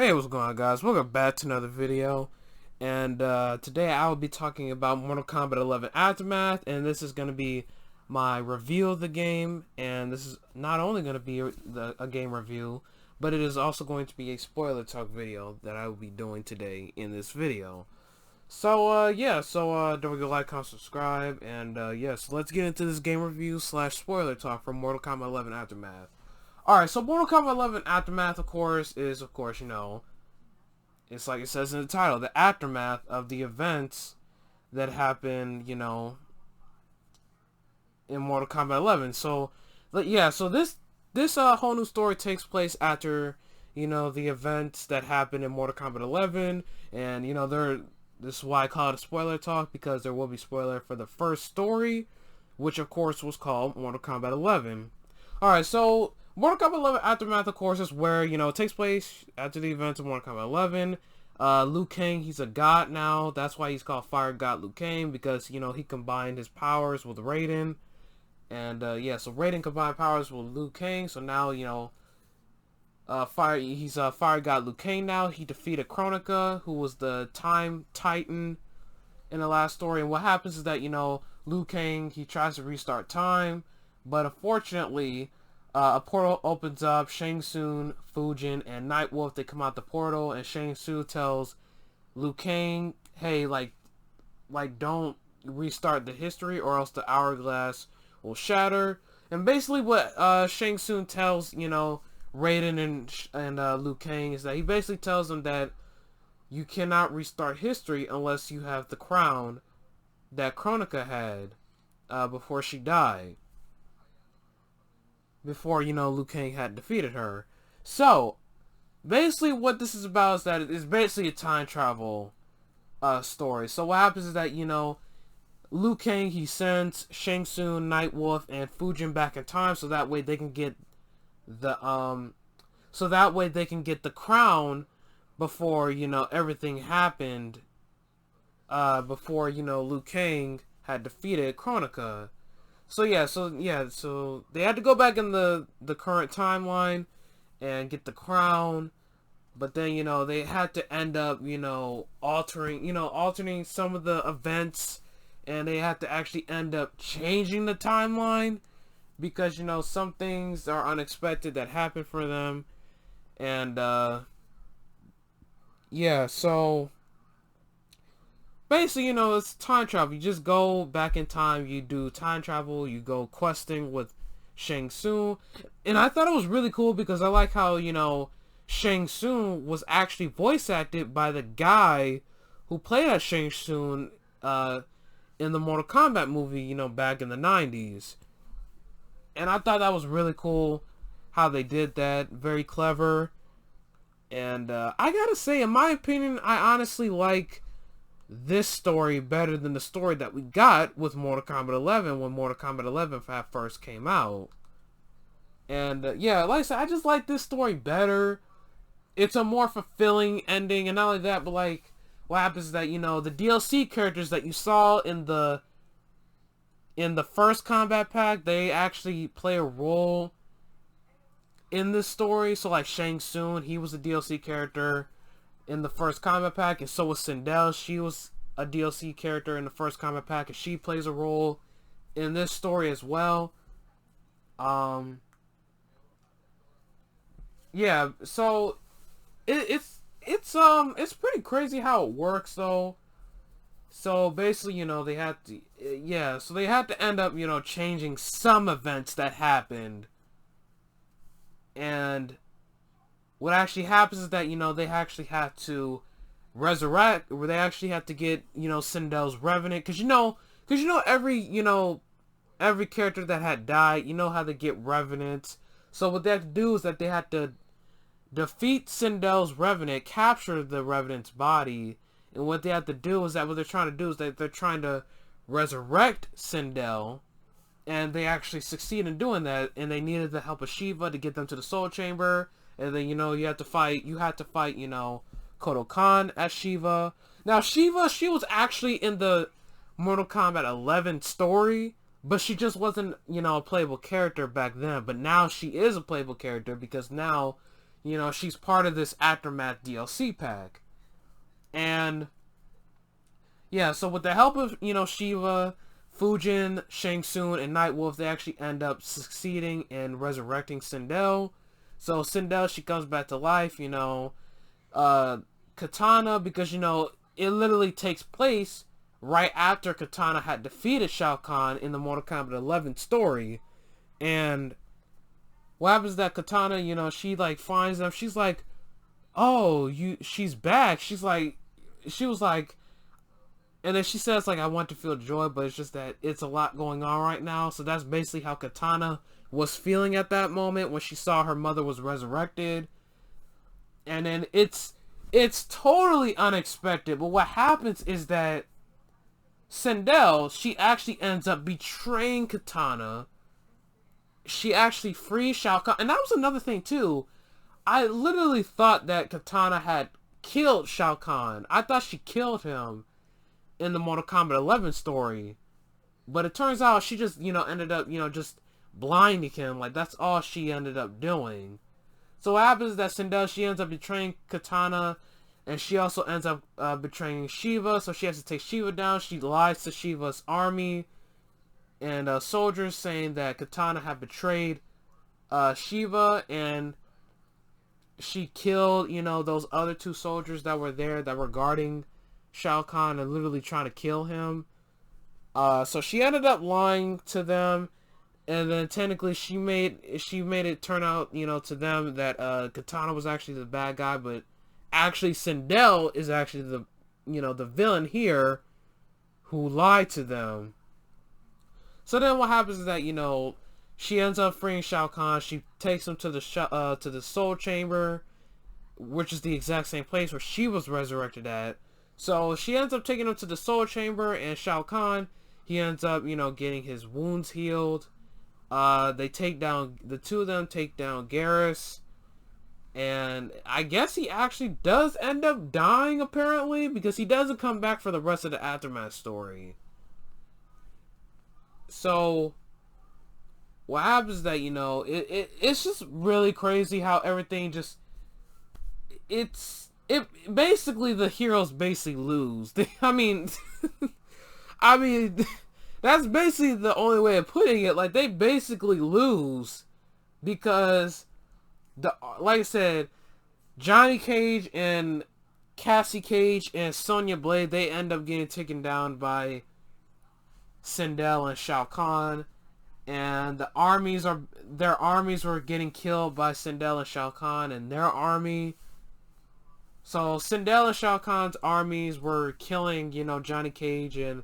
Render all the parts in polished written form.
Hey, what's going on, guys? Welcome back to another video. And today I will be talking about Mortal Kombat 11 Aftermath, and this is going to be my review of the game. And this is not only going to be a game review, but it is also going to be a spoiler talk video that I will be doing today in this video. So don't forget to like, comment, subscribe, and so let's get into this game review / spoiler talk for Mortal Kombat 11 Aftermath. Alright, so Mortal Kombat 11 Aftermath, of course, you know, it's like it says in the title, the aftermath of the events that happened, you know, in Mortal Kombat 11. So, yeah, so this whole new story takes place after, you know, the events that happened in Mortal Kombat 11, and, you know, this is why I call it a spoiler talk, because there will be spoiler for the first story, which, of course, was called Mortal Kombat 11. Alright, so Mortal Kombat 11 Aftermath, of course, is where, you know, it takes place after the events of Mortal Kombat 11. Liu Kang, he's a god now. That's why he's called Fire God Liu Kang, because, you know, he combined his powers with Raiden. And, so Raiden combined powers with Liu Kang. So now, you know, he's Fire God Liu Kang now. He defeated Kronika, who was the Time Titan in the last story. And what happens is that, you know, Liu Kang, he tries to restart time. But unfortunately, a portal opens up. Shang Tsung, Fujin, and Nightwolf, they come out the portal, and Shang Tsung tells Liu Kang, hey, like don't restart the history or else the hourglass will shatter. And basically what Shang Tsung tells, you know, Raiden and Liu Kang is that he basically tells them that you cannot restart history unless you have the crown that Kronika had before she died. Before, you know, Liu Kang had defeated her. So, basically what this is about is that it's basically a time travel story. So what happens is that, you know, Liu Kang, he sends Shang Tsung, Nightwolf, and Fujin back in time so that way they can get the crown before, you know, everything happened before, you know, Liu Kang had defeated Kronika. So they had to go back in the current timeline and get the crown, but then, you know, they had to end up, you know, altering some of the events, and they had to actually end up changing the timeline because, you know, some things are unexpected that happen for them, and so basically, you know, it's time travel. You just go back in time, you do time travel, you go questing with Shang Tsung. And I thought it was really cool because I like how, you know, Shang Tsung was actually voice acted by the guy who played as Shang Tsung in the Mortal Kombat movie, you know, back in the 90s. And I thought that was really cool how they did that. Very clever. And I gotta say, in my opinion, I honestly like this story better than the story that we got with Mortal Kombat 11 when Mortal Kombat 11 first came out. And like I said, I just like this story better. It's a more fulfilling ending, and not only that, but like what happens is that, you know, the DLC characters that you saw in the first combat pack, they actually play a role in this story. So like Shang Tsung, he was a DLC character in the first combat pack, and so was Sindel. She was a DLC character in the first combat pack, and she plays a role in this story as well. So it's pretty crazy how it works though. So basically, you know, they had to end up, you know, changing some events that happened. And what actually happens is that, you know, they actually have to resurrect, or they actually have to get, you know, Sindel's Revenant, because you know every character that had died, you know how they get Revenants. So what they have to do is that they have to defeat Sindel's Revenant, capture the Revenant's body, and what they have to do is that what they're trying to do is that they're trying to resurrect Sindel. And they actually succeed in doing that, and they needed the help of Shiva to get them to the Soul Chamber. And then, you know, you had to fight, you know, Kodo Khan as Shiva. Now, Shiva, she was actually in the Mortal Kombat 11 story, but she just wasn't, you know, a playable character back then. But now she is a playable character because now you know, she's part of this Aftermath DLC pack. And yeah, so with the help of, you know, Shiva, Fujin, Shang Tsung, and Nightwolf, they actually end up succeeding in resurrecting Sindel. So Sindel, she comes back to life, you know. Katana, because, you know, it literally takes place right after Katana had defeated Shao Kahn in the Mortal Kombat 11 story. And what happens is that Katana, you know, she like finds them. She's like, oh, she's back. She was like, and then she says like, I want to feel joy, but it's just that it's a lot going on right now. So that's basically how Katana was feeling at that moment when she saw her mother was resurrected. And then it's totally unexpected, but what happens is that Sindel, she actually ends up betraying Katana. She actually frees Shao Kahn, and that was another thing too. I literally thought that Katana had killed Shao Kahn. I thought she killed him in the Mortal Kombat 11 story, but it turns out she just, you know, ended up, you know, just blinding him. Like, that's all she ended up doing. So what happens is that Sindel, she ends up betraying Katana, and she also ends up betraying Shiva, so she has to take Shiva down. She lies to Shiva's army and soldiers, saying that Katana had betrayed Shiva, and she killed, you know, those other two soldiers that were there that were guarding Shao Kahn and literally trying to kill him. So she ended up lying to them. And then technically she made it turn out, you know, to them that Katana was actually the bad guy, but actually Sindel is actually the, you know, the villain here who lied to them. So then what happens is that, you know, she ends up freeing Shao Kahn. She takes him to the Soul Chamber, which is the exact same place where she was resurrected at. So she ends up taking him to the Soul Chamber, and Shao Kahn, he ends up, you know, getting his wounds healed. They take down, the two of them take down Garrus, and I guess he actually does end up dying, apparently, because he doesn't come back for the rest of the Aftermath story. So what happens is that, you know, it's just really crazy how everything just, it basically, the heroes basically lose. I mean that's basically the only way of putting it. Like, they basically lose because, like I said, Johnny Cage and Cassie Cage and Sonya Blade, they end up getting taken down by Sindel and Shao Kahn, and their armies were getting killed by Sindel and Shao Kahn and their army. So Sindel and Shao Kahn's armies were killing, you know, Johnny Cage and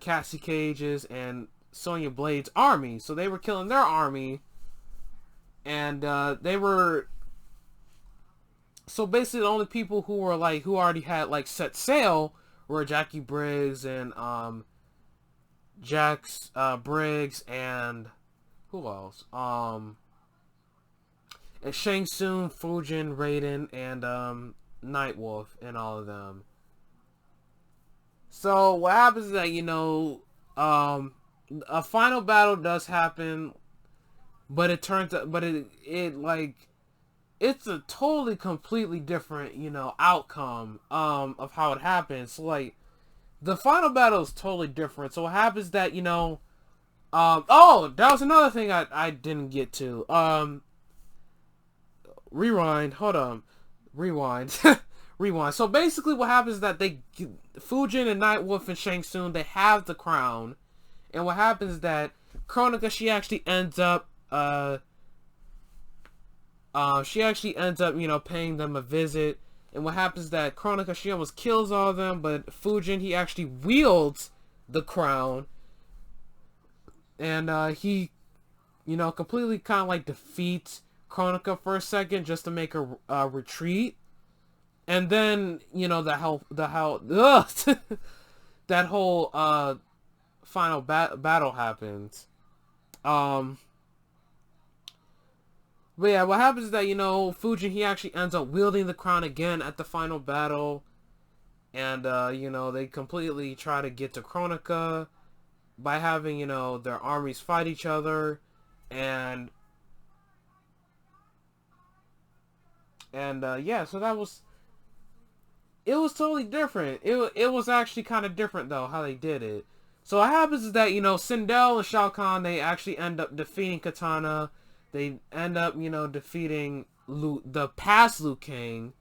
Cassie Cage's and Sonya Blade's army. So they were killing their army, and they were, so basically the only people who were like, who already had like set sail were Jackie Briggs and Jax Briggs and who else? And Shang Tsung, Fujin, Raiden, and Nightwolf, and all of them. So what happens is that, you know, a final battle does happen, but it turns out, but it like, it's a totally completely different, you know, outcome of how it happens. So like, the final battle is totally different. So what happens is that, you know, oh, that was another thing I didn't get to. Rewind, hold on. Rewind. Rewind. So basically what happens is that Fujin and Nightwolf and Shang Tsung, they have the crown. And what happens is that Kronika, she actually ends up, you know, paying them a visit. And what happens is that Kronika, she almost kills all of them, but Fujin, he actually wields the crown. And he, you know, completely kind of like defeats Kronika for a second just to make her retreat. And then, you know, that whole final battle happens. But yeah, what happens is that, you know, Fujin, he actually ends up wielding the crown again at the final battle. And, you know, they completely try to get to Kronika by having, you know, their armies fight each other. And And yeah, so it was totally different. It was actually kind of different though how they did it. So what happens is that, you know, Sindel and Shao Kahn, they actually end up defeating Katana. They end up, you know, defeating the past Liu Kang.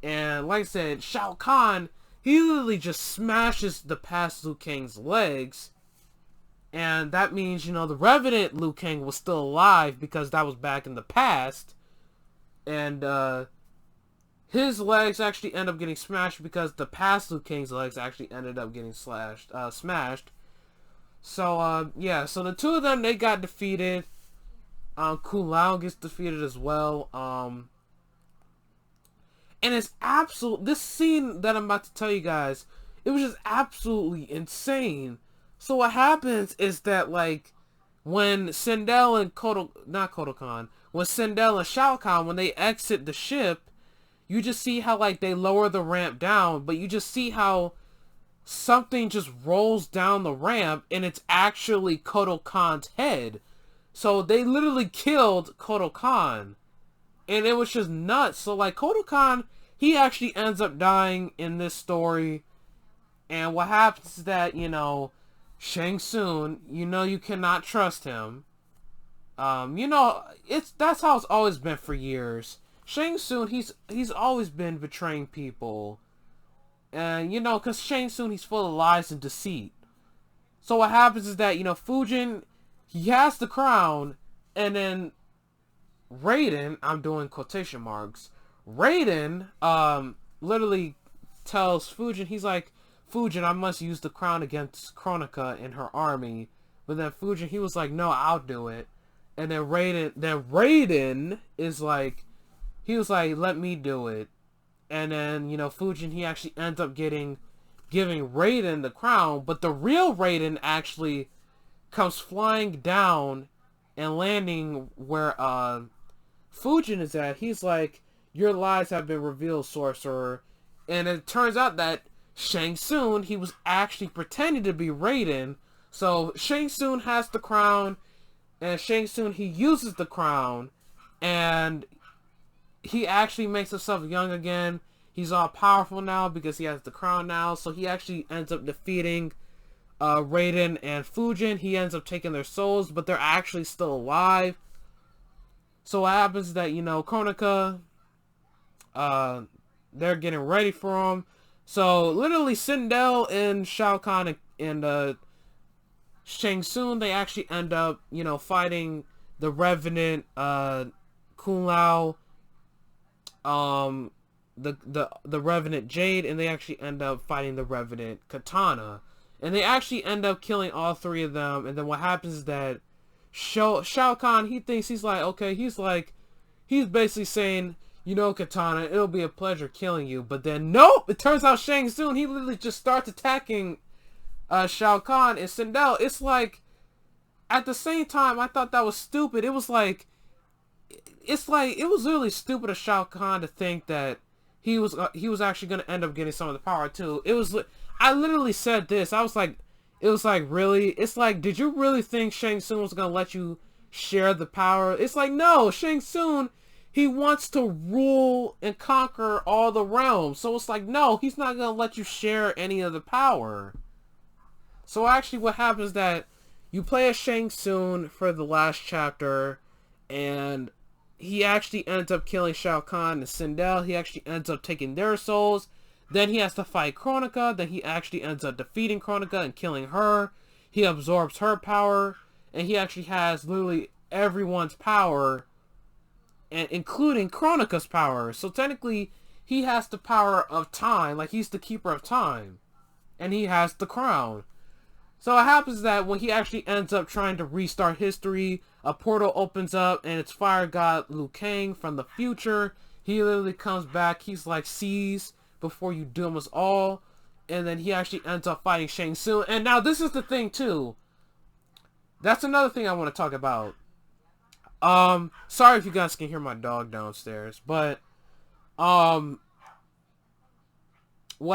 And like I said, Shao Kahn, he literally just smashes the past Liu Kang's legs. And that means, you know, the Revenant Liu Kang was still alive because that was back in the past. And his legs actually end up getting smashed because the past Liu Kang's legs actually ended up getting smashed. So, yeah, so the two of them, they got defeated. Kung Lao gets defeated as well. And it's this scene that I'm about to tell you guys, it was just absolutely insane. So what happens is that, like, when Sindel and when Sindel and Shao Kahn, when they exit the ship, you just see how, like, they lower the ramp down, but you just see how something just rolls down the ramp, and it's actually Kotal Khan's head. So they literally killed Kotal Khan. And it was just nuts. So, like, Kotal Khan, he actually ends up dying in this story. And what happens is that, you know, Shang Tsung, you know, you cannot trust him. You know, that's how it's always been for years. Shang Tsung, he's always been betraying people. And, you know, because Shang Tsung, he's full of lies and deceit. So what happens is that, you know, Fujin, he has the crown, and then Raiden, I'm doing quotation marks, Raiden, literally tells Fujin, he's like, Fujin, I must use the crown against Kronika and her army. But then Fujin, he was like, no, I'll do it. And then Raiden is like, he was like, let me do it. And then, you know, Fujin, he actually ends up giving Raiden the crown, but the real Raiden actually comes flying down and landing where Fujin is at. He's like, your lies have been revealed, sorcerer. And it turns out that Shang Tsung, he was actually pretending to be Raiden. So Shang Tsung has the crown, and Shang Tsung, he uses the crown, and he actually makes himself young again. He's all powerful now because he has the crown now. So he actually ends up defeating Raiden and Fujin. He ends up taking their souls, but they're actually still alive. So what happens is that, you know, Kronika, they're getting ready for him. So literally Sindel and Shao Kahn and Shang Tsung, they actually end up, you know, fighting the Revenant, Kung Lao, the Revenant Jade, and they actually end up fighting the Revenant Katana. And they actually end up killing all three of them. And then what happens is that Shao Kahn, he thinks, he's like, okay, he's basically saying, you know, Katana, it'll be a pleasure killing you. But then, nope, it turns out Shang Tsung, he literally just starts attacking Shao Kahn and Sindel. It's like, at the same time, I thought that was stupid. It was like, it was really stupid of Shao Kahn to think that he was actually going to end up getting some of the power too. I literally said this. I was like, it was like, really? It's like, did you really think Shang Tsung was going to let you share the power? It's like, no, Shang Tsung, he wants to rule and conquer all the realms. So it's like, no, he's not going to let you share any of the power. So actually what happens is that you play as Shang Tsung for the last chapter, and he actually ends up killing Shao Kahn and Sindel. He actually ends up taking their souls. Then he has to fight Kronika. Then he actually ends up defeating Kronika and killing her. He absorbs her power. And he actually has literally everyone's power, and including Kronika's power. So technically, he has the power of time. Like, he's the keeper of time. And he has the crown. So it happens that when he actually ends up trying to restart history, a portal opens up, and it's Fire God Liu Kang from the future. He literally comes back. He's like, seize before you doom us all. And then he actually ends up fighting Shang Tsung. And now this is the thing too. That's another thing I want to talk about. Sorry if you guys can hear my dog downstairs, but what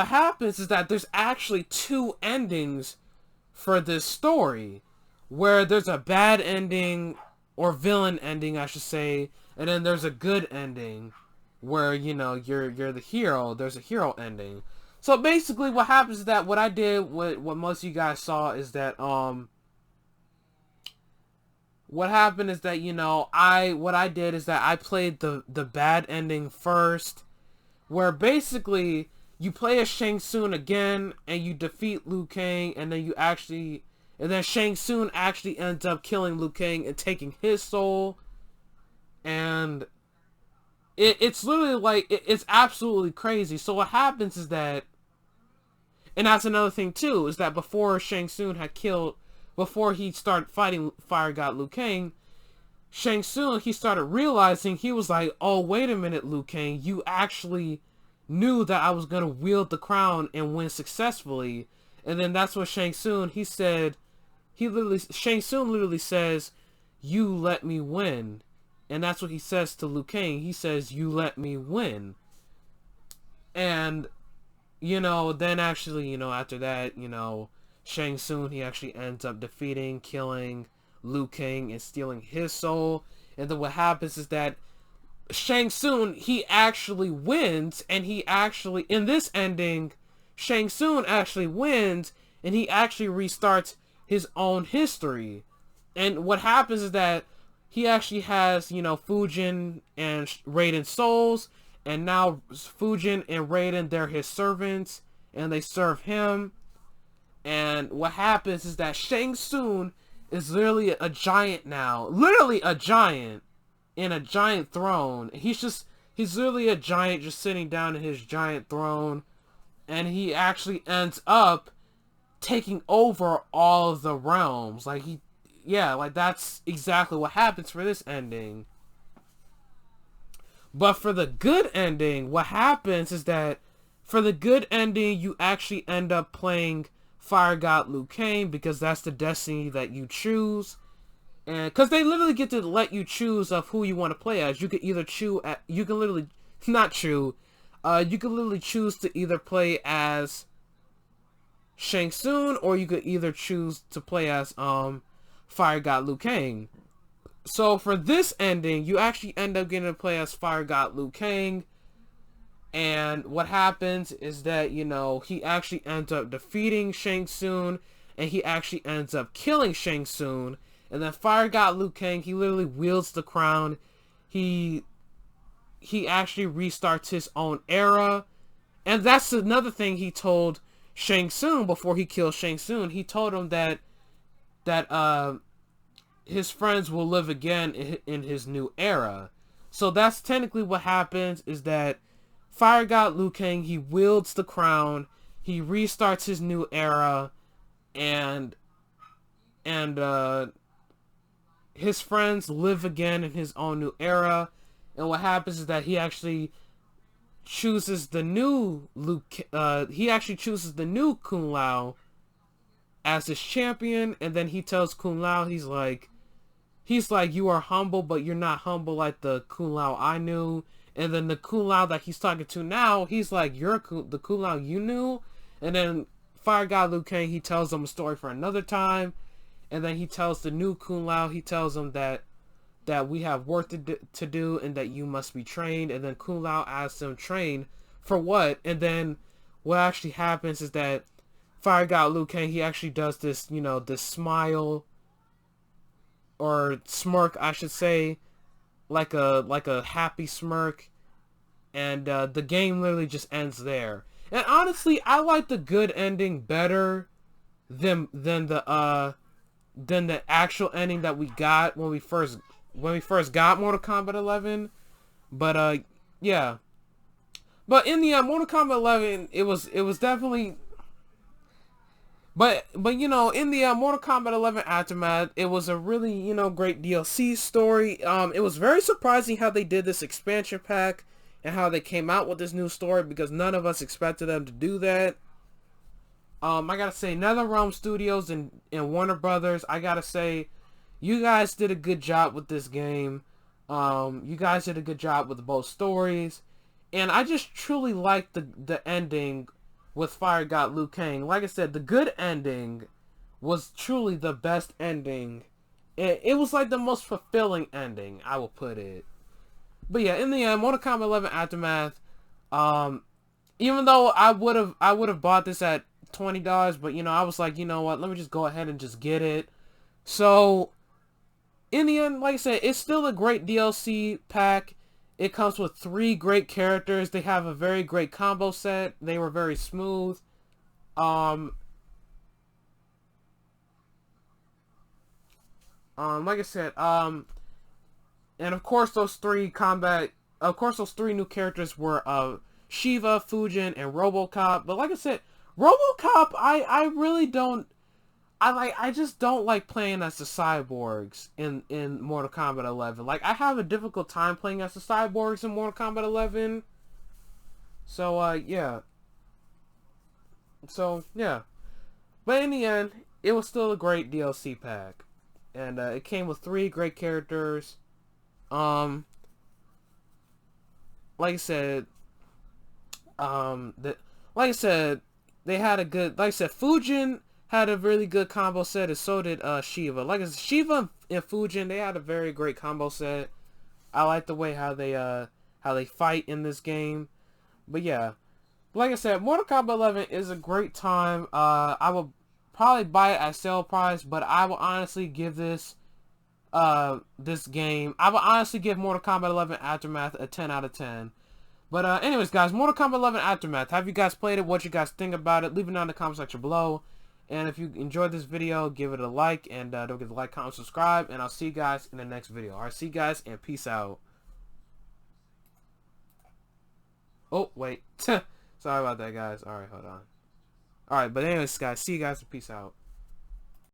happens is that there's actually two endings for this story, where there's a bad ending, or villain ending I should say, and then there's a good ending. where, you know, you're the hero. There's a hero ending. So basically what happens is that what I did, what most of you guys saw, is that what happened is that, you know, what I did is that I played the bad ending first, where basically you play as Shang Tsung again and you defeat Liu Kang, and then Shang Tsung actually ends up killing Liu Kang and taking his soul. And it's literally like, it's absolutely crazy. So what happens is that, and that's another thing too, is that before before he started fighting Fire God Liu Kang, Shang Tsung, he started realizing, he was like, oh, wait a minute, Liu Kang, you actually knew that I was going to wield the crown and win successfully. And then that's what Shang Tsung, Shang Tsung literally says, you let me win. And that's what he says to Liu Kang. He says, you let me win. And, you know, then actually, you know, after that, you know, Shang Tsung, he actually ends up killing Liu Kang and stealing his soul. And then what happens is that Shang Tsung, he actually wins, and he actually, in this ending, Shang Tsung actually wins, and he actually restarts his own history. And what happens is that he actually has, you know, Fujin and Raiden's souls, and now Fujin and Raiden, they're his servants, and they serve him. And what happens is that Shang Tsung is literally a giant now. Literally a giant in a giant throne. He's literally a giant just sitting down in his giant throne. And he actually ends up taking over all of the realms. Like like that's exactly what happens for this ending. But for the good ending, what happens is that for the good ending, you actually end up playing Fire God Liu Kang, because that's the destiny that you choose. And because they literally get to let you choose of who you want to play as. You could either choose, you can literally choose to either play as Shang Tsung, or you could either choose to play as Fire God Liu Kang. So for this ending, you actually end up getting to play as Fire God Liu Kang. And what happens is that, you know, he actually ends up defeating Shang Tsung, and he actually ends up killing Shang Tsung. And then Fire God Liu Kang, he literally wields the crown. He actually restarts his own era. And that's another thing he told Shang Tsung before he killed Shang Tsung. He told him that his friends will live again in his new era. So that's technically what happens, is that Fire God Liu Kang, he wields the crown, he restarts his new era, and his friends live again in his own new era. And what happens is that he actually chooses the new Kung Lao as his champion. And then he tells Kung Lao, he's like, you are humble, but you're not humble like the Kung Lao I knew. And then the Kung Lao that he's talking to now, he's like, you're the Kung Lao you knew. And then Fire God Liu Kang, he tells him a story for another time. And then he tells the new Kung Lao, he tells him that we have work to do, and that you must be trained. And then Kung Lao asks him, train for what? And then what actually happens is that Fire God Liu Kang, he actually does this, you know, this smile, or smirk, I should say, like a happy smirk. And the game literally just ends there. And honestly, I like the good ending better than the actual ending that we got when we first got Mortal Kombat 11. But yeah. But in the Mortal Kombat 11, it was definitely. But you know, in the Mortal Kombat 11 Aftermath, it was a really, you know, great DLC story. It was very surprising how they did this expansion pack and how they came out with this new story, because none of us expected them to do that. I gotta say, NetherRealm Studios and Warner Brothers, I gotta say, you guys did a good job with this game. You guys did a good job with both stories. And I just truly liked the ending with Fire God Liu Kang. Like I said, the good ending was truly the best ending. It was like the most fulfilling ending, I will put it. But yeah, in the end, Mortal Kombat 11 Aftermath. Even though I would have bought this at $20, but you know, I was like, you know what, let me just go ahead and just get it. So in the end, like I said, it's still a great DLC pack. It comes with 3 great characters. They have a very great combo set. They were very smooth. Like I said, and of course those 3 new characters were Shiva, Fujin, and RoboCop. But like I said, RoboCop, I really don't. I just don't like playing as the cyborgs in Mortal Kombat 11. Like, I have a difficult time playing as the cyborgs in Mortal Kombat 11. So yeah. So yeah. But in the end, it was still a great DLC pack, and it came with 3 great characters. Um, like I said, like I said, they had a good. Like I said, Fujin had a really good combo set, and so did Shiva. Like I said, Shiva and Fujin, they had a very great combo set. I like the way how they fight in this game. But yeah, like I said, Mortal Kombat 11 is a great time. I will probably buy it at sale price, but I will honestly give this game. I will honestly give Mortal Kombat 11 Aftermath a 10 out of 10. But anyways, guys, Mortal Kombat 11 Aftermath. Have you guys played it? What you guys think about it? Leave it down in the comment section below. And if you enjoyed this video, give it a like. And don't forget to like, comment, subscribe. And I'll see you guys in the next video. Alright, see you guys, and peace out. Oh, wait. Sorry about that, guys. Alright, hold on. Alright, but anyways, guys, see you guys, and peace out.